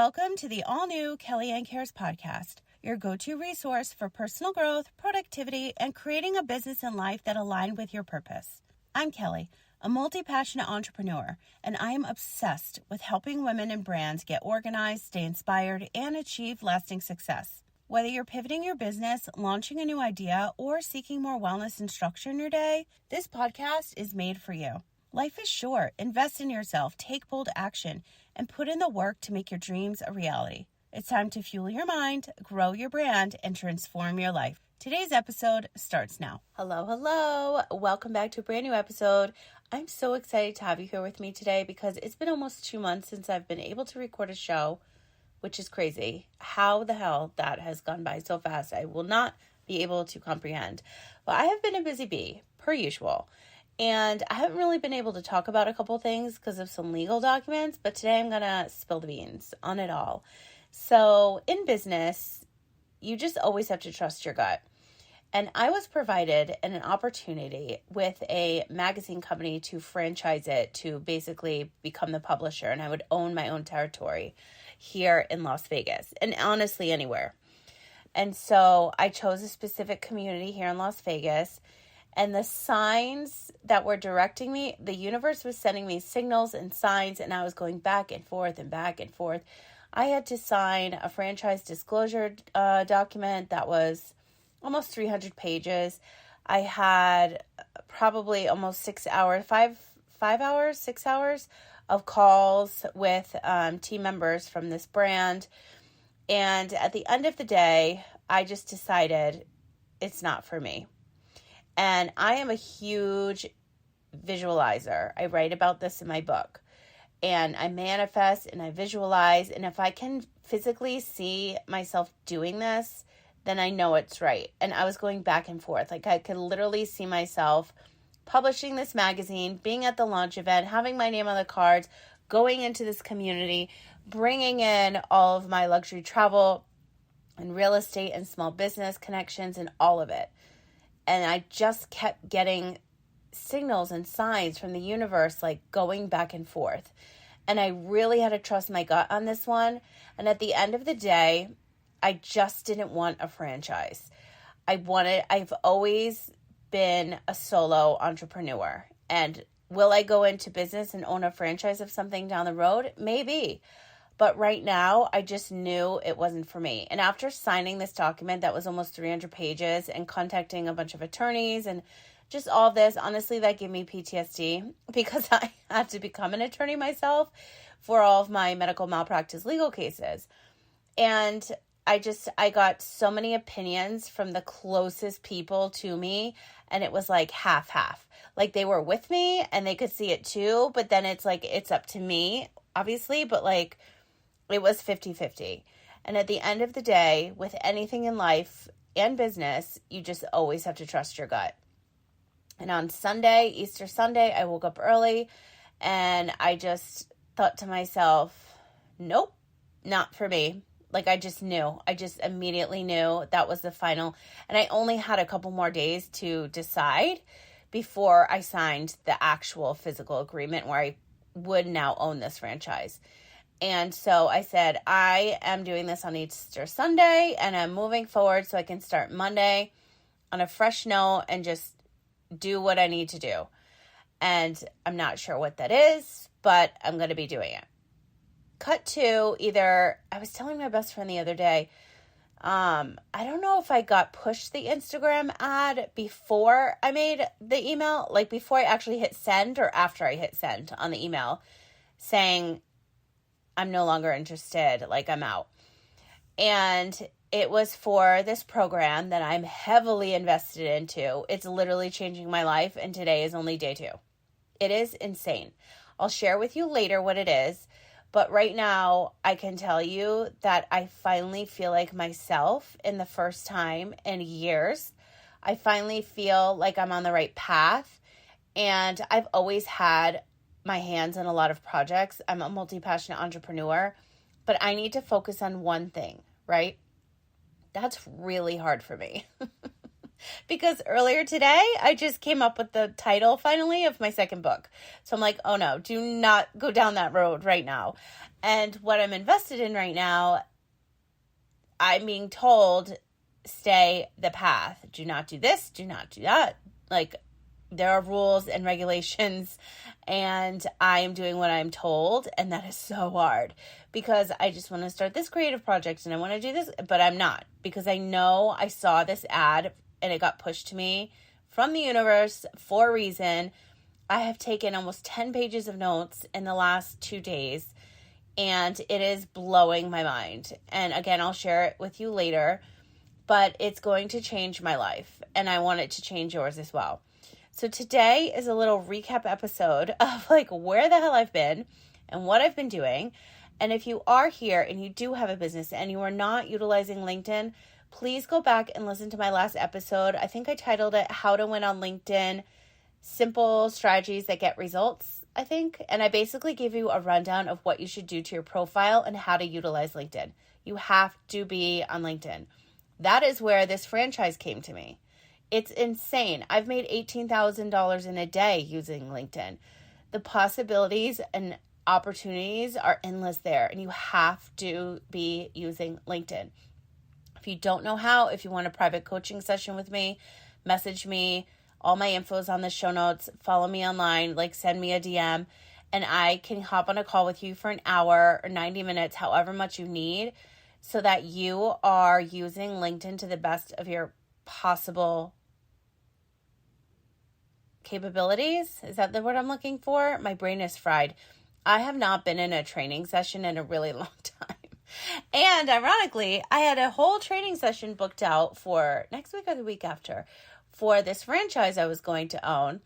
welcome to the all-new Kelly Ann Cares podcast, your go-to resource for personal growth, productivity, and creating a business and life that align with your purpose. I'm Kelly, a multi-passionate entrepreneur, and I am obsessed with helping women and brands get organized, stay inspired, and achieve lasting success. Whether you're pivoting your business, launching a new idea, or seeking more wellness and structure in your day, this podcast is made for you. Life is short. Invest in yourself, take bold action, and put in the work to make your dreams a reality. It's time to fuel your mind, grow your brand, and transform your life. Today's episode starts now. Hello. Welcome back to a brand new episode. I'm so excited to have you here with me today because it's been almost 2 months since I've been able to record a show, which is crazy. How the hell that has gone by so fast, I will not be able to comprehend. But I have been a busy bee, per usual. And I haven't really been able to talk about a couple things because of some legal documents, but today I'm going to spill the beans on it all. So in business, you just always have to trust your gut. And I was provided an opportunity with a magazine company to franchise it, to basically become the publisher, and I would own my own territory here in Las Vegas, and honestly anywhere. And so I chose a specific community here in Las Vegas. And the signs that were directing me, the universe was sending me signals and signs, and I was going back and forth and back and forth. I had to sign a franchise disclosure document that was almost 300 pages. I had probably almost 6 hours, 6 hours of calls with team members from this brand. And at the end of the day, I just decided it's not for me. And I am a huge visualizer. I write about this in my book. And I manifest and I visualize. And if I can physically see myself doing this, then I know it's right. And I was going back and forth. Like I could literally see myself publishing this magazine, being at the launch event, having my name on the cards, going into this community, bringing in all of my luxury travel and real estate and small business connections and all of it. And I just kept getting signals and signs from the universe, like going back and forth. And I really had to trust my gut on this one. And at the end of the day, I just didn't want a franchise. I've always been a solo entrepreneur. And will I go into business and own a franchise of something down the road? Maybe. But right now, I just knew it wasn't for me. And after signing this document that was almost 300 pages and contacting a bunch of attorneys and just all of this, honestly, that gave me PTSD because I had to become an attorney myself for all of my medical malpractice legal cases. And I got so many opinions from the closest people to me, and it was like half. Like they were with me and they could see it too, but then it's like, it's up to me, obviously, but like, it was 50-50. And at the end of the day, with anything in life and business, you just always have to trust your gut. And on Sunday, Easter Sunday, I woke up early and I just thought to myself, nope, not for me. Like I just knew. I just immediately knew that was the final. And I only had a couple more days to decide before I signed the actual physical agreement where I would now own this franchise. And so I said, I am doing this on Easter Sunday and I'm moving forward so I can start Monday on a fresh note and just do what I need to do. And I'm not sure what that is, but I'm going to be doing it. Cut to I was telling my best friend the other day, I don't know if I got pushed the Instagram ad before I made the email, like before I actually hit send or after I hit send on the email saying, I'm no longer interested, like I'm out. And it was for this program that I'm heavily invested into. It's literally changing my life, and today is only day 2. It is insane. I'll share with you later what it is, but right now I can tell you that I finally feel like myself in the first time in years. I finally feel like I'm on the right path, and I've always had my hands on a lot of projects. I'm a multi-passionate entrepreneur, but I need to focus on one thing, right? That's really hard for me. Because earlier today, I just came up with the title finally of my second book. So I'm like, oh no, do not go down that road right now. And what I'm invested in right now, I'm being told, stay the path. Do not do this. Do not do that. Like, there are rules and regulations, and I am doing what I'm told, and that is so hard because I just want to start this creative project and I want to do this, but I'm not, because I know I saw this ad and it got pushed to me from the universe for a reason. I have taken almost 10 pages of notes in the last 2 days, and it is blowing my mind. And again, I'll share it with you later, but it's going to change my life, and I want it to change yours as well. So today is a little recap episode of like where the hell I've been and what I've been doing. And if you are here and you do have a business and you are not utilizing LinkedIn, please go back and listen to my last episode. I think I titled it How to Win on LinkedIn, Simple Strategies That Get Results, I think. And I basically gave you a rundown of what you should do to your profile and how to utilize LinkedIn. You have to be on LinkedIn. That is where this franchise came to me. It's insane. I've made $18,000 in a day using LinkedIn. The possibilities and opportunities are endless there, and you have to be using LinkedIn. If you don't know how, if you want a private coaching session with me, message me. All my info is on the show notes. Follow me online, like send me a DM, and I can hop on a call with you for an hour or 90 minutes, however much you need, so that you are using LinkedIn to the best of your possible capabilities. Is that the word I'm looking for? My brain is fried. I have not been in a training session in a really long time. And ironically, I had a whole training session booked out for next week or the week after for this franchise I was going to own.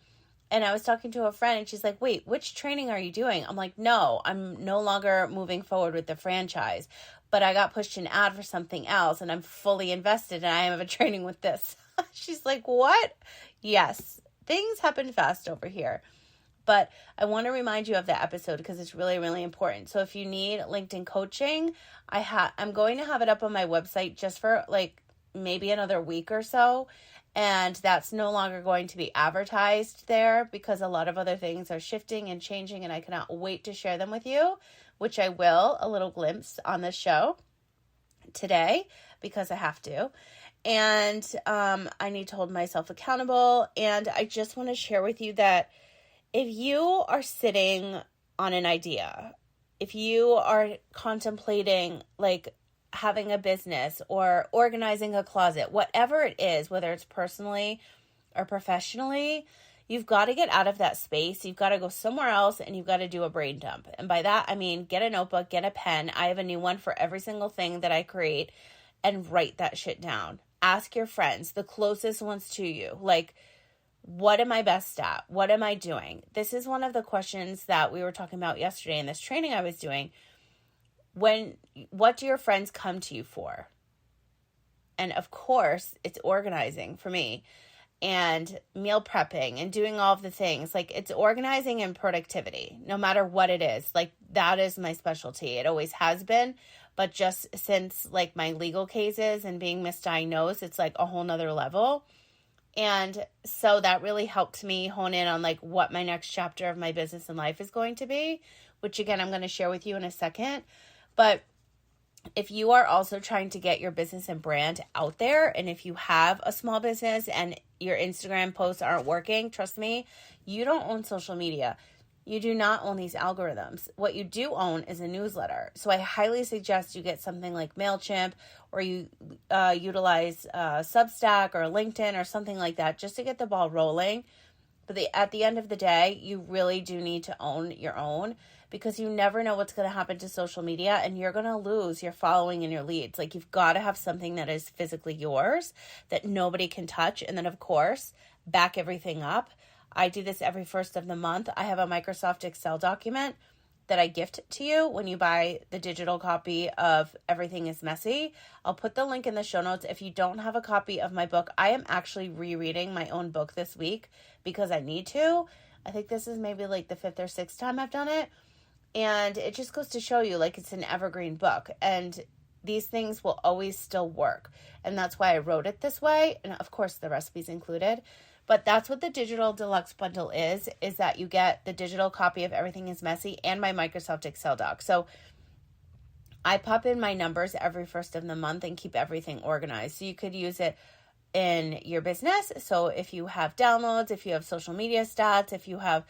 And I was talking to a friend and she's like, wait, which training are you doing? I'm like, no, I'm no longer moving forward with the franchise, but I got pushed an ad for something else and I'm fully invested and I have a training with this. She's like, what? Yes. Things happen fast over here, but I want to remind you of that episode because it's really, really important. So if you need LinkedIn coaching, I'm going to have it up on my website just for like maybe another week or so. And that's no longer going to be advertised there because a lot of other things are shifting and changing, and I cannot wait to share them with you, which I will, a little glimpse on this show today because I have to. And I need to hold myself accountable. And I just want to share with you that if you are sitting on an idea, if you are contemplating like having a business or organizing a closet, whatever it is, whether it's personally or professionally, you've got to get out of that space. You've got to go somewhere else and you've got to do a brain dump. And by that, I mean, get a notebook, get a pen. I have a new one for every single thing that I create, and write that shit down. Ask your friends, the closest ones to you, like, what am I best at? What am I doing? This is one of the questions that we were talking about yesterday in this training I was doing. What do your friends come to you for? And of course, it's organizing for me and meal prepping and doing all of the things. Like, it's organizing and productivity, no matter what it is. Like, that is my specialty. It always has been. But just since like my legal cases and being misdiagnosed, it's like a whole nother level. And so that really helped me hone in on like what my next chapter of my business and life is going to be, which again, I'm going to share with you in a second. But if you are also trying to get your business and brand out there, and if you have a small business and your Instagram posts aren't working, trust me, you don't own social media. You do not own these algorithms. What you do own is a newsletter. So I highly suggest you get something like MailChimp, or you utilize Substack or LinkedIn or something like that just to get the ball rolling. But at the end of the day, you really do need to own your own, because you never know what's going to happen to social media and you're going to lose your following and your leads. Like, you've got to have something that is physically yours that nobody can touch. And then, of course, back everything up. I do this every first of the month. I have a Microsoft Excel document that I gift to you when you buy the digital copy of Everything is Messy. I'll put the link in the show notes. If you don't have a copy of my book, I am actually rereading my own book this week because I need to. I think this is maybe like the 5th or 6th time I've done it. And it just goes to show you, like, it's an evergreen book. And these things will always still work. And that's why I wrote it this way. And of course, the recipe's included. But that's what the digital deluxe bundle is that you get the digital copy of Everything is Messy and my Microsoft Excel doc. So I pop in my numbers every first of the month and keep everything organized. So you could use it in your business. So if you have downloads, if you have social media stats, if you have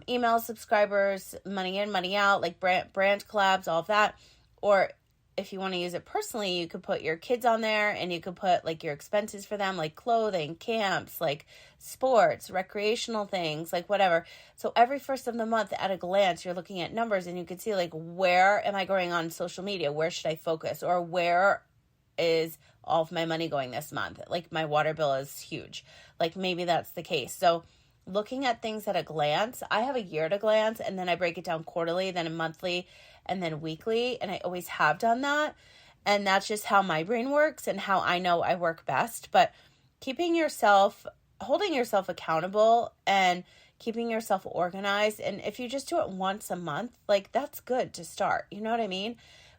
email subscribers, money in, money out, like brand collabs, all of that. Or if you want to use it personally, you could put your kids on there and you could put like your expenses for them, like clothing, camps, like sports, recreational things, like whatever. So every first of the month at a glance, you're looking at numbers and you can see like, where am I going on social media? Where should I focus? Or where is all of my money going this month? Like my water bill is huge. Like maybe that's the case. So looking at things at a glance, I have a year at a glance and then I break it down quarterly, then a monthly, and then weekly. And I always have done that. And that's just how my brain works and how I know I work best. But holding yourself accountable and keeping yourself organized. And if you just do it once a month, like that's good to start. You know what I mean?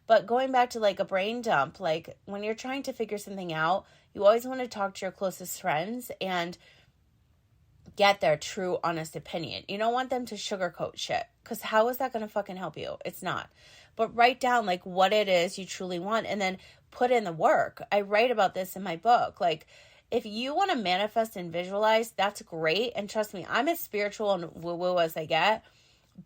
But going back to like a brain dump, like when you're trying to figure something out, you always want to talk to your closest friends and get their true, honest opinion. You don't want them to sugarcoat shit, because how is that going to fucking help you? It's not. But write down like what it is you truly want and then put in the work. I write about this in my book. Like if you want to manifest and visualize, that's great. And trust me, I'm as spiritual and woo-woo as I get.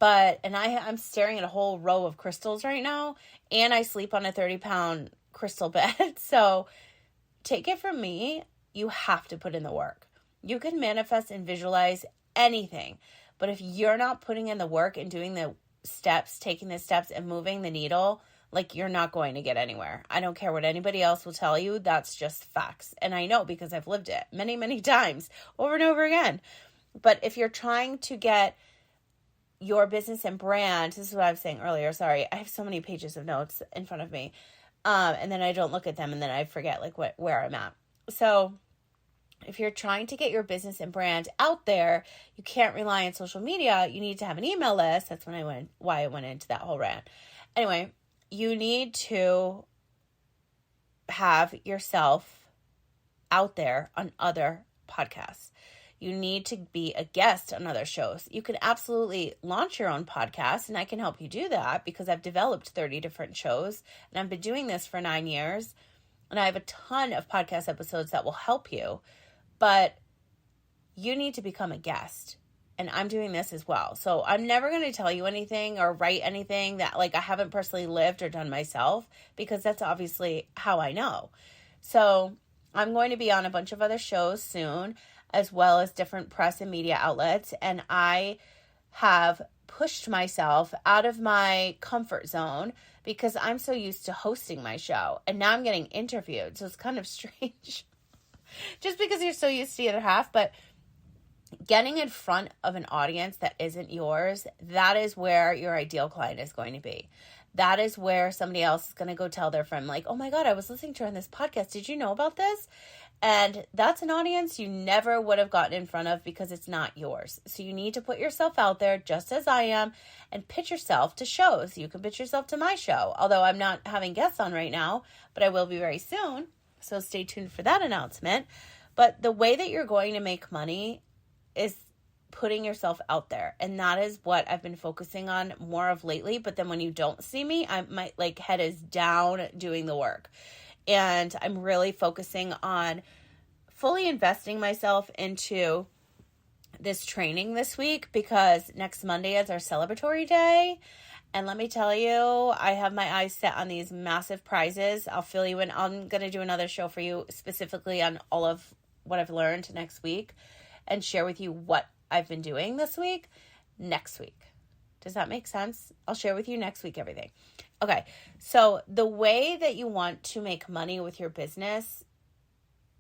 I'm staring at a whole row of crystals right now. And I sleep on a 30-pound crystal bed. So take it from me, you have to put in the work. You can manifest and visualize anything, but if you're not putting in the work and doing the steps, taking the steps and moving the needle, like you're not going to get anywhere. I don't care what anybody else will tell you. That's just facts. And I know because I've lived it many, many times over and over again. But if you're trying to get your business and brand, this is what I was saying earlier. Sorry, I have so many pages of notes in front of me. And then I don't look at them and then I forget like where I'm at. So if you're trying to get your business and brand out there, you can't rely on social media. You need to have an email list. That's why I went into that whole rant. Anyway, you need to have yourself out there on other podcasts. You need to be a guest on other shows. You can absolutely launch your own podcast, and I can help you do that because I've developed 30 different shows, and I've been doing this for 9 years, and I have a ton of podcast episodes that will help you. But you need to become a guest. And I'm doing this as well. So I'm never going to tell you anything or write anything that like I haven't personally lived or done myself, because that's obviously how I know. So I'm going to be on a bunch of other shows soon, as well as different press and media outlets. And I have pushed myself out of my comfort zone because I'm so used to hosting my show. And now I'm getting interviewed. So it's kind of strange. Just because you're so used to the other half, but getting in front of an audience that isn't yours, that is where your ideal client is going to be. That is where somebody else is going to go tell their friend, like, oh my God, I was listening to her on this podcast. Did you know about this? And that's an audience you never would have gotten in front of because it's not yours. So you need to put yourself out there just as I am and pitch yourself to shows. You can pitch yourself to my show, although I'm not having guests on right now, but I will be very soon. So stay tuned for that announcement. But the way that you're going to make money is putting yourself out there. And that is what I've been focusing on more of lately. But then when you don't see me, my head is down doing the work. And I'm really focusing on fully investing myself into this training this week, because next Monday is our celebratory day. And let me tell you, I have my eyes set on these massive prizes. I'll fill you in. I'm going to do another show for you specifically on all of what I've learned next week and share with you what I've been doing this week next week. Does that make sense? I'll share with you next week everything. Okay, so the way that you want to make money with your business,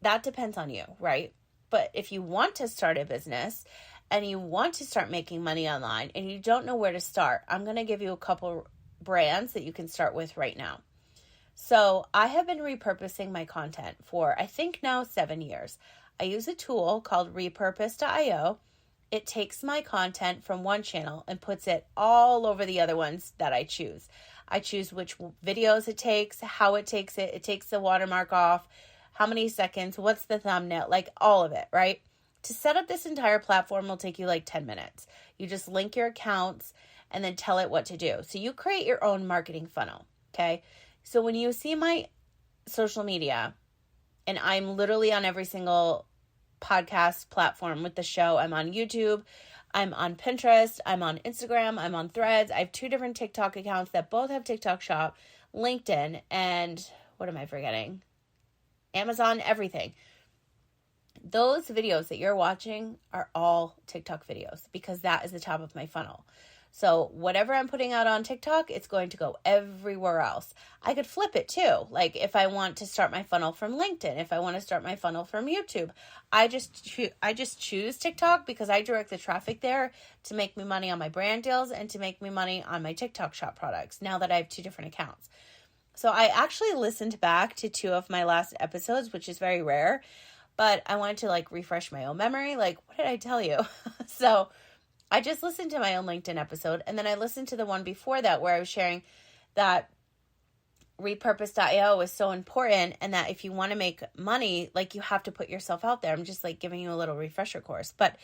that depends on you, right? But if you want to start a business and you want to start making money online and you don't know where to start, I'm going to give you a couple brands that you can start with right now. So I have been repurposing my content for, I think now 7 years. I use a tool called repurpose.io. It takes my content from one channel and puts it all over the other ones that I choose. I choose which videos it takes, how it takes it. It takes the watermark off, how many seconds, what's the thumbnail, like all of it, right? To set up this entire platform will take you like 10 minutes. You just link your accounts and then tell it what to do. So you create your own marketing funnel. Okay. So when you see my social media, and I'm literally on every single podcast platform with the show. I'm on YouTube. I'm on Pinterest. I'm on Instagram. I'm on Threads. I have 2 different TikTok accounts that both have TikTok Shop, LinkedIn, and what am I forgetting? Amazon, everything. Those videos that you're watching are all TikTok videos because that is the top of my funnel. So whatever I'm putting out on TikTok, it's going to go everywhere else. I could flip it too. Like if I want to start my funnel from LinkedIn, if I want to start my funnel from YouTube, I just choose TikTok because I direct the traffic there to make me money on my brand deals and to make me money on my TikTok Shop products now that I have 2 different accounts. So I actually listened back to 2 of my last episodes, which is very rare, but I wanted to like refresh my own memory. Like, what did I tell you? So I just listened to my own LinkedIn episode, and then I listened to the one before that where I was sharing that repurpose.io is so important and that if you want to make money, like you have to put yourself out there. I'm just like giving you a little refresher course, but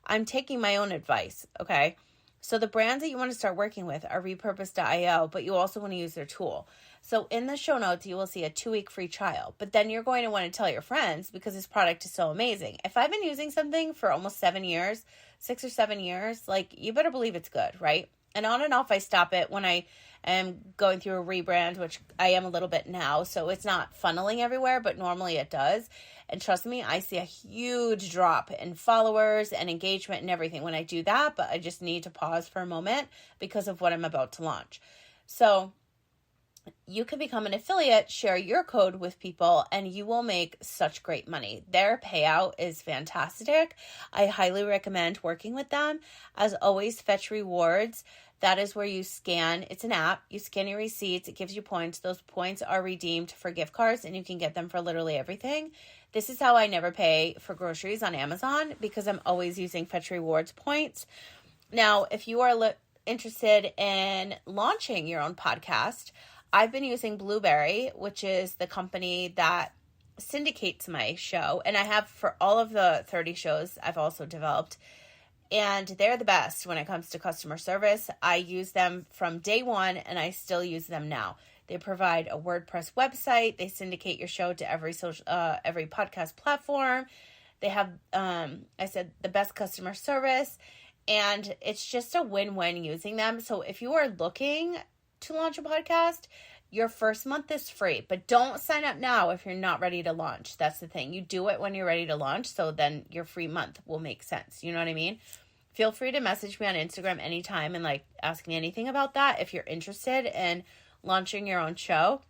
I'm taking my own advice, okay? So the brands that you want to start working with are repurpose.io, but you also want to use their tool. So in the show notes, you will see a 2-week free trial, but then you're going to want to tell your friends because this product is so amazing. If I've been using something for almost 7 years, 6 or 7 years, like you better believe it's good, right? And on and off, I stop it when I am going through a rebrand, which I am a little bit now. So it's not funneling everywhere, but normally it does. And trust me, I see a huge drop in followers and engagement and everything when I do that, but I just need to pause for a moment because of what I'm about to launch. So you can become an affiliate, share your code with people, and you will make such great money. Their payout is fantastic. I highly recommend working with them. As always, Fetch Rewards. That is where you scan. It's an app. You scan your receipts. It gives you points. Those points are redeemed for gift cards, and you can get them for literally everything. This is how I never pay for groceries on Amazon because I'm always using Fetch Rewards points. Now, if you are interested in launching your own podcast, I've been using Blueberry, which is the company that syndicates my show. And I have for all of the 30 shows I've also developed. And they're the best when it comes to customer service. I use them from day one and I still use them now. They provide a WordPress website. They syndicate your show to every podcast platform. They have, the best customer service. And it's just a win-win using them. So if you are looking to launch a podcast, your first month is free, but don't sign up now if you're not ready to launch. That's the thing. You do it when you're ready to launch, so then your free month will make sense. You know what I mean? Feel free to message me on Instagram anytime and ask me anything about that if you're interested in launching your own show.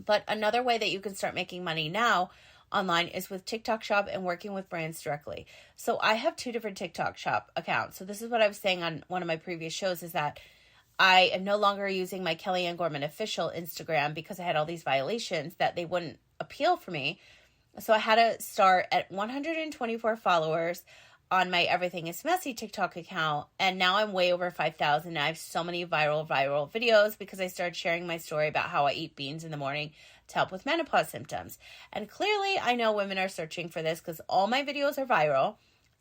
But another way that you can start making money now online is with TikTok Shop and working with brands directly. So I have 2 different TikTok Shop accounts. So this is what I was saying on one of my previous shows is that I am no longer using my Kellyanne Gorman official Instagram because I had all these violations that they wouldn't appeal for me. So I had to start at 124 followers on my Everything is Messy TikTok account. And now I'm way over 5,000. I have so many viral videos because I started sharing my story about how I eat beans in the morning to help with menopause symptoms. And clearly I know women are searching for this because all my videos are viral.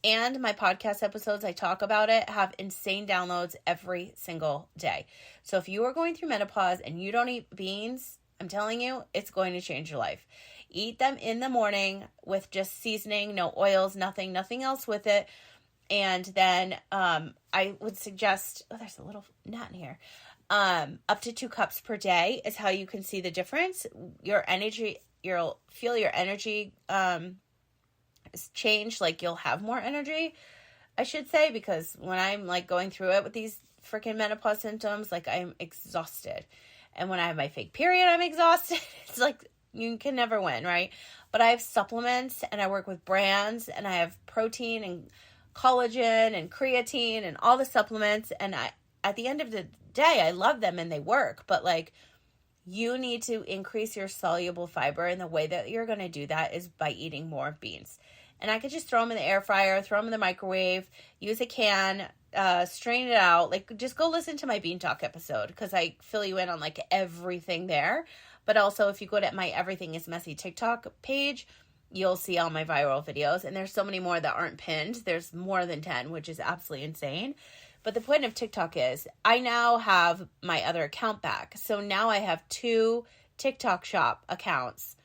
And my podcast episodes, I talk about it, have insane downloads every single day. So if you are going through menopause and you don't eat beans, I'm telling you, it's going to change your life. Eat them in the morning with just seasoning, no oils, nothing else with it. And then I would suggest, there's a little gnat in here. Up to 2 cups per day is how you can see the difference. Your energy, you'll feel your energy change, you'll have more energy, I should say, because when I'm going through it with these freaking menopause symptoms, I'm exhausted. And when I have my fake period, I'm exhausted. It's you can never win, right? But I have supplements and I work with brands and I have protein and collagen and creatine and all the supplements. And at the end of the day, I love them and they work, but you need to increase your soluble fiber. And the way that you're going to do that is by eating more beans. And I could just throw them in the air fryer, throw them in the microwave, use a can, strain it out. Just go listen to my Bean Talk episode because I fill you in on everything there. But also if you go to my Everything is Messy TikTok page, you'll see all my viral videos. And there's so many more that aren't pinned. There's more than 10, which is absolutely insane. But the point of TikTok is I now have my other account back. So now I have 2 TikTok shop accounts,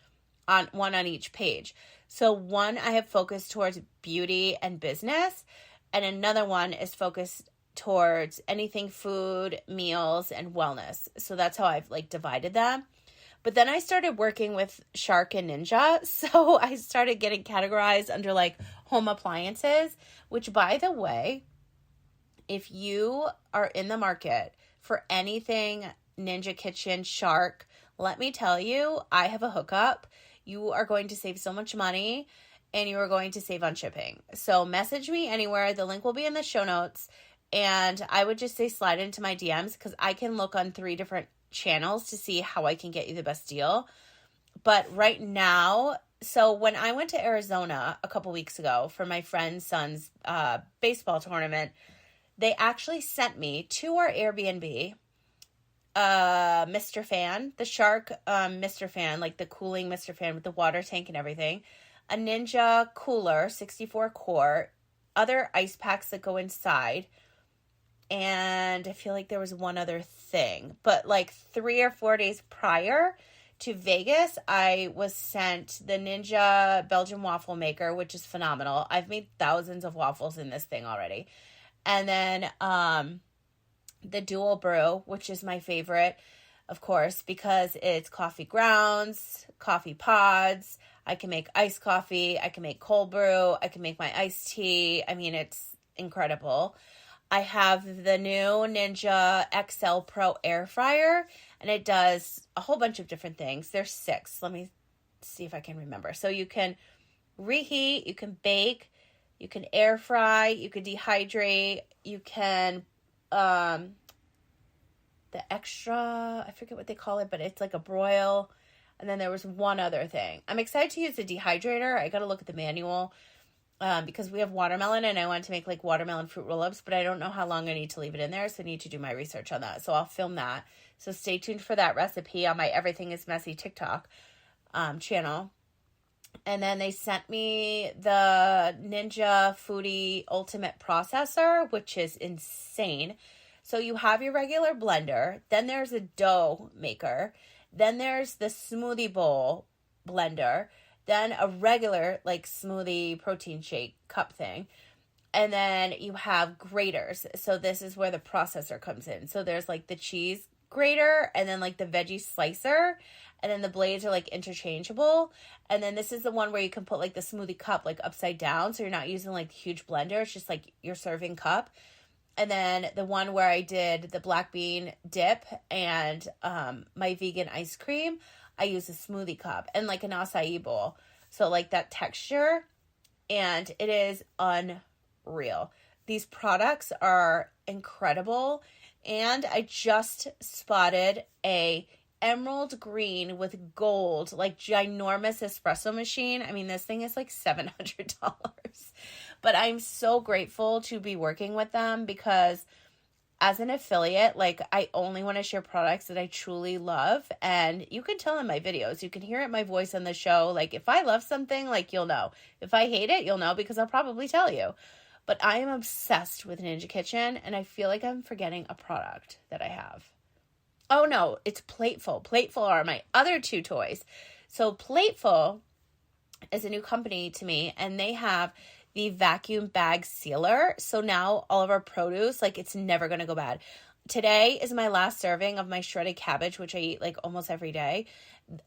one on each page. So one I have focused towards beauty and business, and another one is focused towards anything food, meals, and wellness. So that's how I've like divided them. But then I started working with Shark and Ninja. So I started getting categorized under like home appliances, which, by the way, if you are in the market for anything Ninja Kitchen, Shark, let me tell you, I have a hookup. You are going to save so much money and you are going to save on shipping. So message me anywhere. The link will be in the show notes. And I would just say slide into my DMs because I can look on 3 different channels to see how I can get you the best deal. But right now, so when I went to Arizona a couple weeks ago for my friend's son's baseball tournament, they actually sent me to our Airbnb Mr. Fan, the Shark Mr. Fan, like the cooling Mr. Fan with the water tank and everything, a Ninja cooler, 64 quart, other ice packs that go inside, and I feel like there was one other thing. But like 3 or 4 days prior to Vegas, I was sent the Ninja Belgian waffle maker, which is phenomenal. I've made thousands of waffles in this thing already. And then the dual brew, which is my favorite, of course, because it's coffee grounds, coffee pods. I can make iced coffee. I can make cold brew. I can make my iced tea. I mean, it's incredible. I have the new Ninja XL Pro air fryer, and it does a whole bunch of different things. There's 6. Let me see if I can remember. So you can reheat, you can bake, you can air fry, you can dehydrate, you can, the extra, I forget what they call it, but it's like a broil. And then there was one other thing. I'm excited to use the dehydrator. I got to look at the manual. Because we have watermelon and I want to make like watermelon fruit roll-ups, but I don't know how long I need to leave it in there. So I need to do my research on that. So I'll film that. So stay tuned for that recipe on my Everything is Messy TikTok channel. And then they sent me the Ninja Foodie Ultimate Processor, which is insane. So you have your regular blender. Then there's a dough maker. Then there's the smoothie bowl blender. Then a regular, like, smoothie protein shake cup thing. And then you have graters. So this is where the processor comes in. So there's, like, the cheese grater and then, like, the veggie slicer. And then the blades are, like, interchangeable. And then this is the one where you can put, like, the smoothie cup, like, upside down. So you're not using, like, the huge blender. It's just, like, your serving cup. And then the one where I did the black bean dip and my vegan ice cream, I use a smoothie cup and like an acai bowl. So like that texture, and it is unreal. These products are incredible. And I just spotted a emerald green with gold, like ginormous espresso machine. I mean, this thing is like $700. But I'm so grateful to be working with them because as an affiliate, like, I only want to share products that I truly love. And you can tell in my videos, you can hear it in my voice on the show. Like, if I love something, like, you'll know. If I hate it, you'll know because I'll probably tell you. But I am obsessed with Ninja Kitchen, and I feel like I'm forgetting a product that I have. Oh, no, it's Plateful. Plateful are my other 2 toys. So Plateful is a new company to me, and they have the vacuum bag sealer. So now all of our produce, like, it's never going to go bad. Today is my last serving of my shredded cabbage, which I eat like almost every day,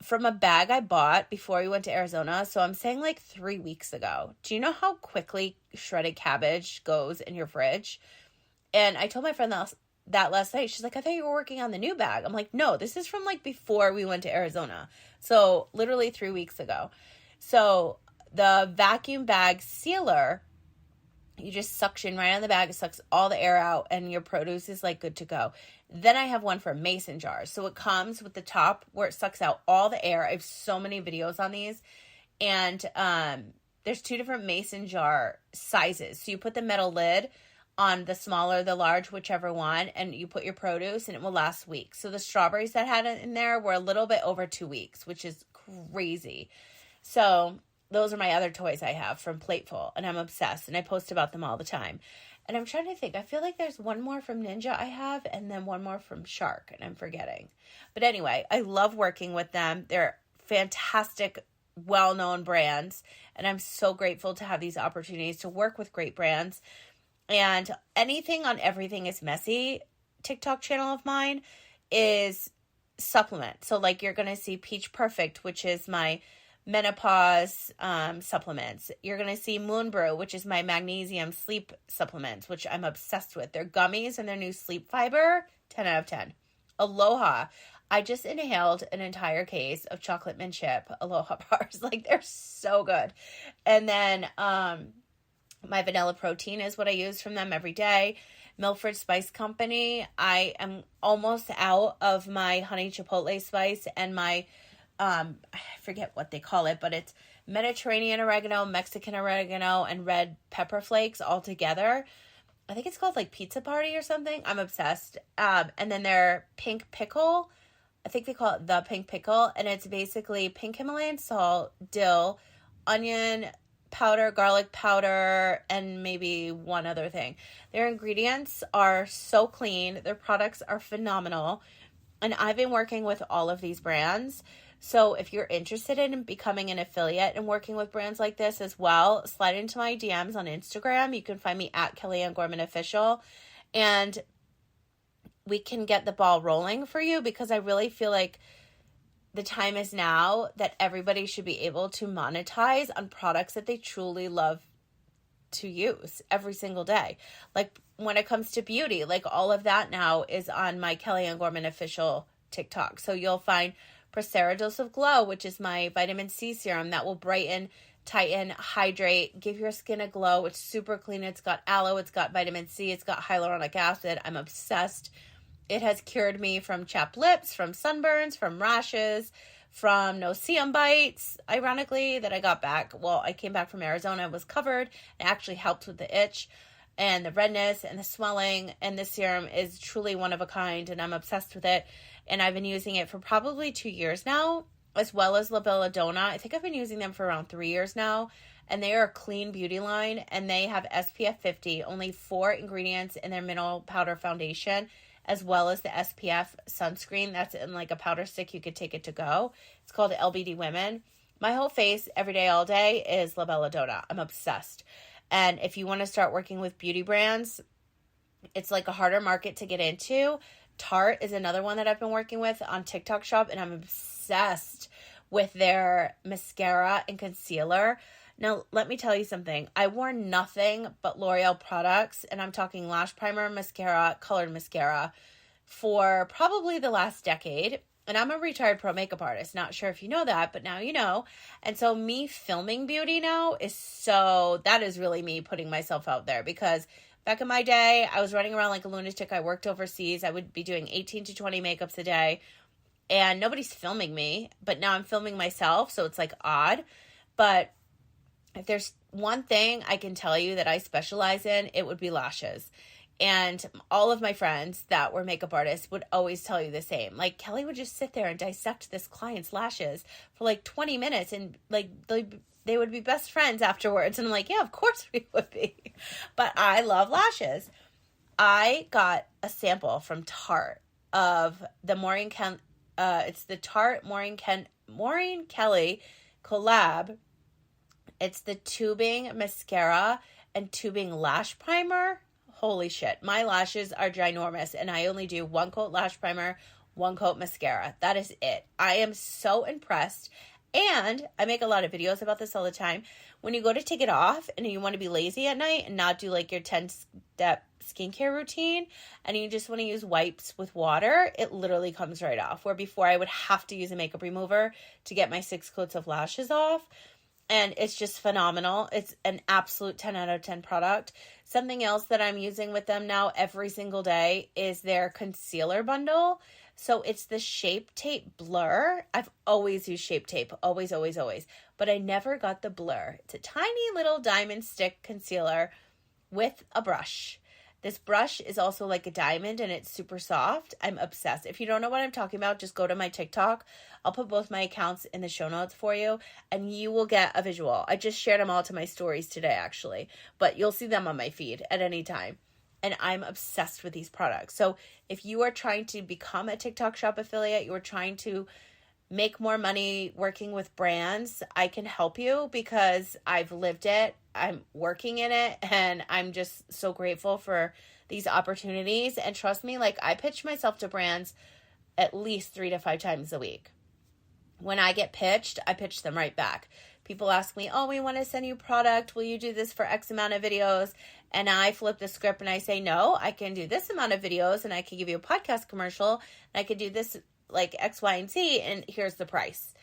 from a bag I bought before we went to Arizona. So I'm saying like 3 weeks ago. Do you know how quickly shredded cabbage goes in your fridge? And I told my friend that last night. She's like, I thought you were working on the new bag. I'm like, no, this is from like before we went to Arizona. So literally 3 weeks ago. So the vacuum bag sealer, you just suction right on the bag. It sucks all the air out and your produce is like good to go. Then I have one for mason jars. So it comes with the top where it sucks out all the air. I have so many videos on these. And there's 2 different mason jar sizes. So you put the metal lid on the smaller, the large, whichever one, and you put your produce and it will last weeks. So the strawberries that had it in there were a little bit over 2 weeks, which is crazy. So those are my other toys I have from Plateful, and I'm obsessed, and I post about them all the time. And I'm trying to think. I feel like there's one more from Ninja I have, and then one more from Shark, and I'm forgetting. But anyway, I love working with them. They're fantastic, well-known brands, and I'm so grateful to have these opportunities to work with great brands. And Anything on Everything is Messy TikTok channel of mine is supplement. So like you're going to see Peach Perfect, which is my menopause supplements. You're going to see Moon Brew, which is my magnesium sleep supplements, which I'm obsessed with. They're gummies and their new sleep fiber, 10 out of 10. Aloha. I just inhaled an entire case of chocolate mint chip Aloha bars. Like, they're so good. And then my vanilla protein is what I use from them every day. Milford Spice Company. I am almost out of my honey chipotle spice and my I forget what they call it, but it's Mediterranean oregano, Mexican oregano, and red pepper flakes all together. I think it's called like Pizza Party or something. I'm obsessed. And then their pink pickle. I think they call it the pink pickle. And it's basically pink Himalayan salt, dill, onion powder, garlic powder, and maybe one other thing. Their ingredients are so clean. Their products are phenomenal. And I've been working with all of these brands. So if you're interested in becoming an affiliate and working with brands like this as well, slide into my DMs on Instagram. You can find me at Kellyanne Gorman Official, and we can get the ball rolling for you, because I really feel like the time is now that everybody should be able to monetize on products that they truly love to use every single day. Like when it comes to beauty, like all of that now is on my Kellyanne Gorman Official TikTok. So you'll find Procera Dose of Glow, which is my vitamin C serum that will brighten, tighten, hydrate, give your skin a glow. It's super clean. It's got aloe. It's got vitamin C. It's got hyaluronic acid. I'm obsessed. It has cured me from chapped lips, from sunburns, from rashes, from no-see-um bites, ironically, that I got back. Well, I came back from Arizona. I was covered. It actually helped with the itch and the redness and the swelling. And this serum is truly one of a kind, and I'm obsessed with it. And I've been using it for probably 2 years now, as well as La Belladonna. I think I've been using them for around 3 years now. And they are a clean beauty line, and they have SPF 50, only 4 ingredients in their mineral powder foundation, as well as the SPF sunscreen that's in like a powder stick. You could take it to go. It's called LBD Women. My whole face, every day, all day, is La Belladonna. I'm obsessed. And if you want to start working with beauty brands, it's like a harder market to get into. Tarte is another one that I've been working with on TikTok Shop, and I'm obsessed with their mascara and concealer. Now, let me tell you something. I wore nothing but L'Oreal products, and I'm talking lash primer, mascara, colored mascara, for probably the last decade. And I'm a retired pro makeup artist. Not sure if you know that, but now you know. And so me filming beauty now that is really me putting myself out there, because back in my day, I was running around like a lunatic. I worked overseas. I would be doing 18 to 20 makeups a day, and nobody's filming me. But now I'm filming myself, so it's like odd. But if there's one thing I can tell you that I specialize in, it would be lashes. And all of my friends that were makeup artists would always tell you the same. Like, Kelly would just sit there and dissect this client's lashes for like 20 minutes, and like they would be best friends afterwards. And I'm like, yeah, of course we would be. But I love lashes. I got a sample from Tarte of the it's the Tarte Maureen Kelly collab. It's the tubing mascara and tubing lash primer. Holy shit. My lashes are ginormous, and I only do 1 coat lash primer, 1 coat mascara. That is it. I am so impressed. And I make a lot of videos about this all the time. When you go to take it off and you want to be lazy at night and not do like your 10-step skincare routine, and you just want to use wipes with water, it literally comes right off. Where before I would have to use a makeup remover to get my 6 coats of lashes off. And it's just phenomenal. It's an absolute 10 out of 10 product. Something else that I'm using with them now every single day is their concealer bundle. So it's the Shape Tape Blur. I've always used Shape Tape. Always, always, always. But I never got the Blur. It's a tiny little diamond stick concealer with a brush. This brush is also like a diamond and it's super soft. I'm obsessed. If you don't know what I'm talking about, just go to my TikTok. I'll put both my accounts in the show notes for you and you will get a visual. I just shared them all to my stories today, actually, but you'll see them on my feed at any time. And I'm obsessed with these products. So if you are trying to become a TikTok shop affiliate, you are trying to make more money working with brands, I can help you because I've lived it. I'm working in it and I'm just so grateful for these opportunities. And trust me, like I pitch myself to brands at least 3 to 5 times a week. When I get pitched, I pitch them right back. People ask me, oh, we want to send you product. Will you do this for X amount of videos? And I flip the script and I say, no, I can do this amount of videos and I can give you a podcast commercial and I can do this like X, Y, and Z, and here's the price.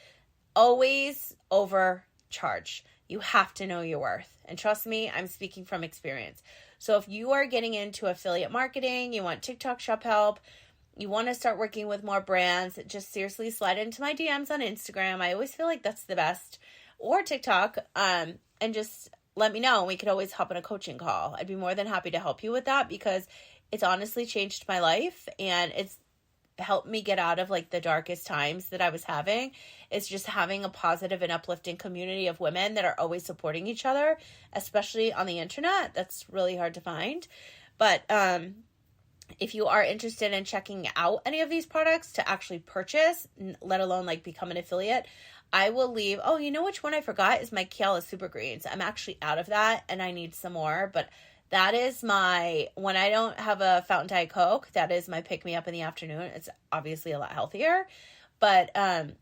Always overcharge. You have to know your worth. And trust me, I'm speaking from experience. So if you are getting into affiliate marketing, you want TikTok shop help, you want to start working with more brands, just seriously slide into my DMs on Instagram. I always feel like that's the best. Or TikTok, and just let me know. We could always hop on a coaching call. I'd be more than happy to help you with that because it's honestly changed my life and it's helped me get out of like the darkest times that I was having. It's just having a positive and uplifting community of women that are always supporting each other, especially on the internet. That's really hard to find. But if you are interested in checking out any of these products to actually purchase, let alone like become an affiliate, I will leave. Oh, you know which one I forgot is my Kiala Super Greens. I'm actually out of that and I need some more, but that is my, when I don't have a Fountain Diet Coke, that is my pick me up in the afternoon. It's obviously a lot healthier, but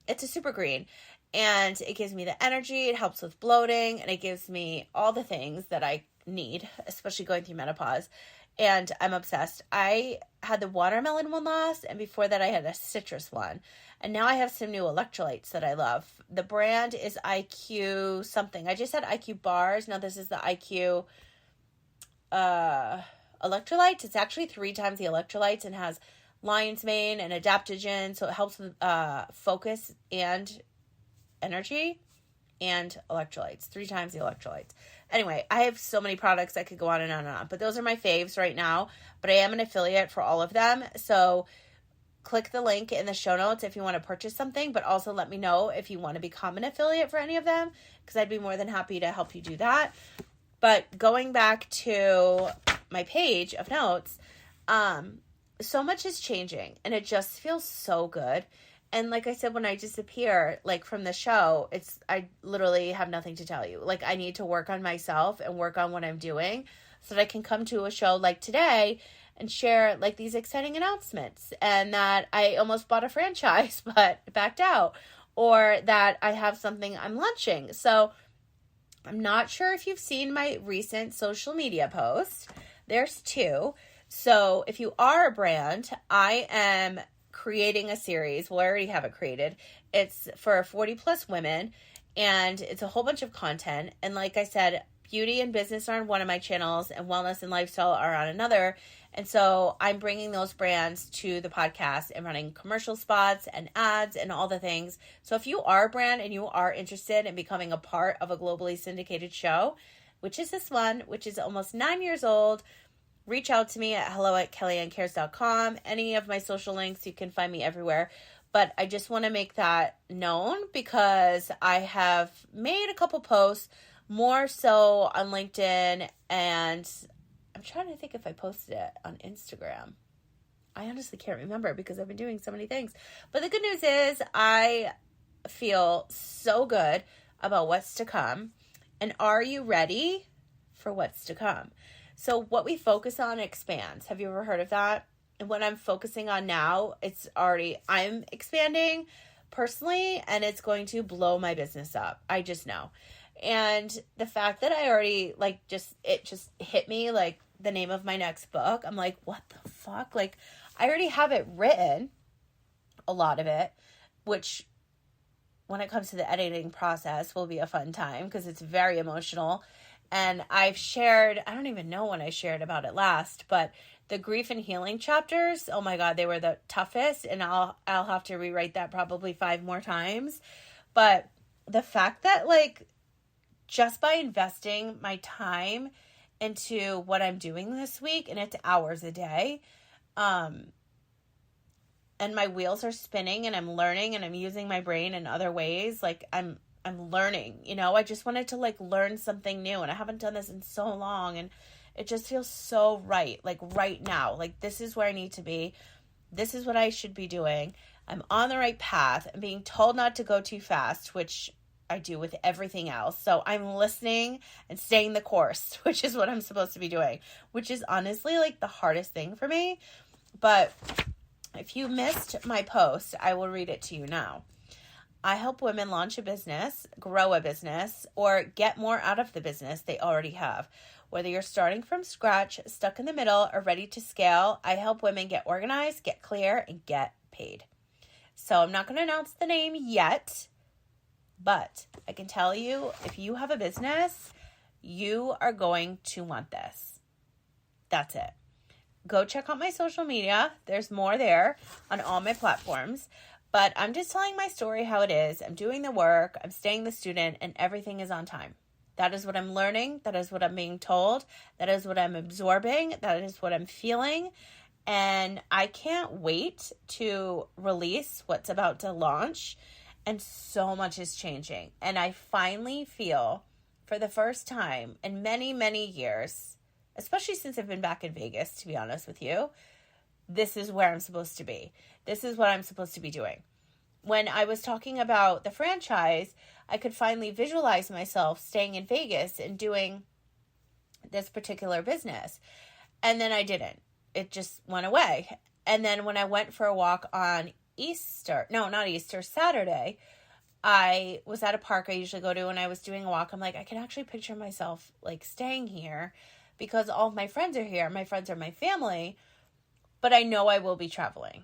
it's a super green and it gives me the energy. It helps with bloating and it gives me all the things that I need, especially going through menopause. And I'm obsessed. I had the watermelon one last, and before that I had a citrus one. And now I have some new electrolytes that I love. The brand is IQ something. I just had IQ bars. Now this is the IQ electrolytes. It's actually 3 times the electrolytes and has lion's mane and adaptogen. So it helps with focus and energy and electrolytes. 3 times the electrolytes. Anyway, I have so many products I could go on and on and on, but those are my faves right now. But I am an affiliate for all of them. So click the link in the show notes if you want to purchase something, but also let me know if you want to become an affiliate for any of them, because I'd be more than happy to help you do that. But going back to my page of notes, so much is changing and it just feels so good. And like I said, when I disappear, like from the show, I literally have nothing to tell you. Like I need to work on myself and work on what I'm doing so that I can come to a show like today and share like these exciting announcements and that I almost bought a franchise but backed out, or that I have something I'm launching. So I'm not sure if you've seen my recent social media posts. There's 2. So if you are a brand, I am creating a series. Well, I already have it created. It's for 40 plus women and it's a whole bunch of content. And like I said, beauty and business are on one of my channels and wellness and lifestyle are on another. And so I'm bringing those brands to the podcast and running commercial spots and ads and all the things. So if you are a brand and you are interested in becoming a part of a globally syndicated show, which is this one, which is almost 9 years old, reach out to me at hello@kellyannecares.com. Any of my social links, you can find me everywhere. But I just want to make that known because I have made a couple posts, more so on LinkedIn, and I'm trying to think if I posted it on Instagram. I honestly can't remember because I've been doing so many things. But the good news is I feel so good about what's to come. And are you ready for what's to come? So what we focus on expands. Have you ever heard of that? And what I'm focusing on now, I'm expanding personally, and it's going to blow my business up. I just know. And the fact that I already it just hit me like the name of my next book. I'm like, what the fuck? Like I already have it written, a lot of it, which when it comes to the editing process will be a fun time because it's very emotional. And I've shared, I don't even know when I shared about it last, but the grief and healing chapters, oh my God, they were the toughest. And I'll have to rewrite that probably 5 more times. But the fact that like just by investing my time into what I'm doing this week, and it's hours a day. And my wheels are spinning, and I'm learning, and I'm using my brain in other ways. Like I'm learning, I just wanted to like learn something new, and I haven't done this in so long, and it just feels so right. Like right now, like this is where I need to be. This is what I should be doing. I'm on the right path. I'm being told not to go too fast, which I do with everything else. So I'm listening and staying the course, which is what I'm supposed to be doing, which is honestly like the hardest thing for me. But if you missed my post, I will read it to you now. I help women launch a business, grow a business, or get more out of the business they already have. Whether you're starting from scratch, stuck in the middle, or ready to scale, I help women get organized, get clear, and get paid. So I'm not going to announce the name yet, but I can tell you, if you have a business, you are going to want this. That's it. Go check out my social media. There's more there on all my platforms. But I'm just telling my story how it is. I'm doing the work. I'm staying the student, and everything is on time. That is what I'm learning. That is what I'm being told. That is what I'm absorbing. That is what I'm feeling. And I can't wait to release what's about to launch. And so much is changing. And I finally feel, for the first time in many, many years, especially since I've been back in Vegas, to be honest with you, this is where I'm supposed to be. This is what I'm supposed to be doing. When I was talking about the franchise, I could finally visualize myself staying in Vegas and doing this particular business. And then I didn't. It just went away. And then when I went for a walk on Saturday, I was at a park I usually go to, and I was doing a walk. I'm like, I can actually picture myself like staying here because all of my friends are here. My friends are my family, but I know I will be traveling.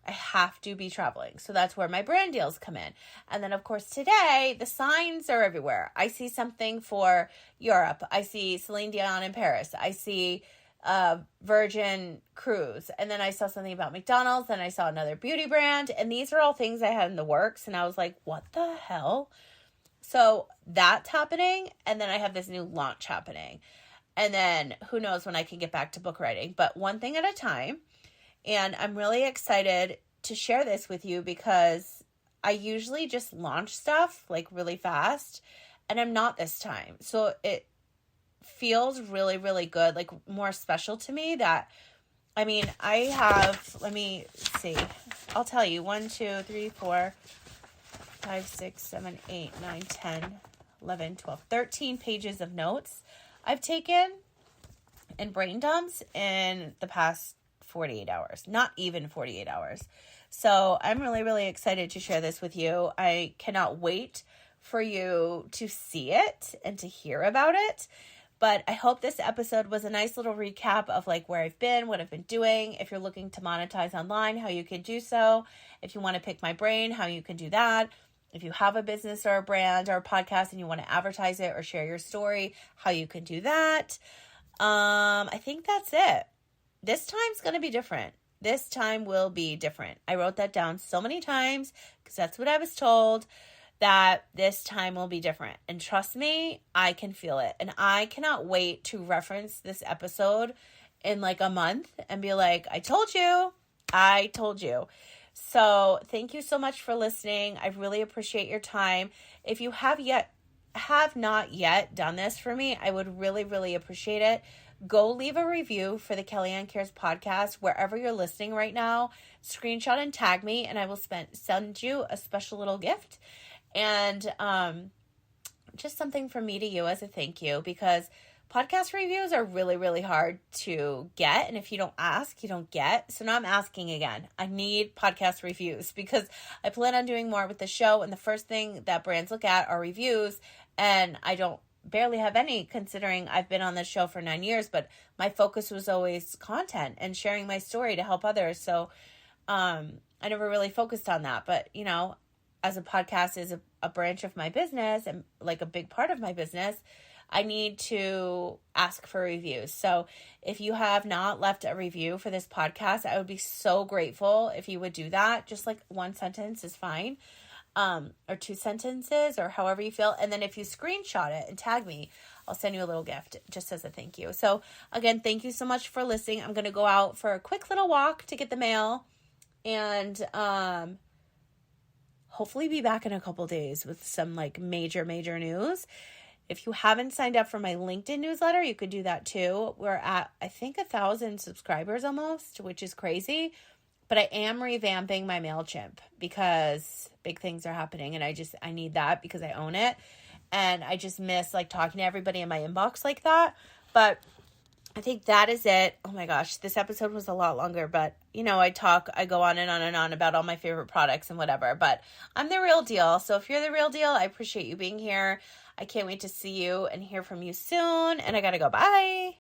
I have to be traveling. So that's where my brand deals come in. And then, of course, today, the signs are everywhere. I see something for Europe. I see Celine Dion in Paris. I see Virgin Cruise. And then I saw something about McDonald's. Then I saw another beauty brand. And these are all things I had in the works. And I was like, what the hell? So that's happening. And then I have this new launch happening. And then who knows when I can get back to book writing. But one thing at a time. And I'm really excited to share this with you because I usually just launch stuff like really fast, and I'm not this time. So it feels really, really good, like more special to me that, I mean, I have, let me see, I'll tell you, 1, 2, 3, 4, 5, 6, 7, 8, 9, 10, 11, 12, 13 pages of notes I've taken and brain dumps in the past 48 hours, not even 48 hours. So I'm really, really excited to share this with you. I cannot wait for you to see it and to hear about it. But I hope this episode was a nice little recap of like where I've been, what I've been doing. If you're looking to monetize online, how you can do so. If you want to pick my brain, how you can do that. If you have a business or a brand or a podcast and you want to advertise it or share your story, how you can do that. I think that's it. This time's going to be different. This time will be different. I wrote that down so many times because that's what I was told, that this time will be different. And trust me, I can feel it. And I cannot wait to reference this episode in like a month and be like, I told you. So thank you so much for listening. I really appreciate your time. If you have not yet done this for me, I would really, really appreciate it. Go leave a review for the Kellyanne Cares podcast wherever you're listening right now. Screenshot and tag me, and I will send you a special little gift. And just something from me to you as a thank you, because podcast reviews are really, really hard to get. And if you don't ask, you don't get. So now I'm asking again. I need podcast reviews because I plan on doing more with the show. And the first thing that brands look at are reviews. And I barely have any, considering I've been on this show for 9 years, but my focus was always content and sharing my story to help others. So I never really focused on that. But, you know, as a podcast is a branch of my business and like a big part of my business, I need to ask for reviews. So if you have not left a review for this podcast, I would be so grateful if you would do that. Just like one sentence is fine. Or 2 sentences or however you feel. And then if you screenshot it and tag me, I'll send you a little gift just as a thank you. So again, thank you so much for listening. I'm going to go out for a quick little walk to get the mail, and hopefully be back in a couple days with some like major news. If you haven't signed up for my LinkedIn newsletter, you could do that too. We're at, I think, 1,000 subscribers almost, which is crazy. But I am revamping my MailChimp because big things are happening, and I need that because I own it. And I just miss like talking to everybody in my inbox like that. But I think that is it. Oh my gosh, this episode was a lot longer, but I go on and on about all my favorite products and whatever, but I'm the real deal. So if you're the real deal, I appreciate you being here. I can't wait to see you and hear from you soon. And I gotta go. Bye.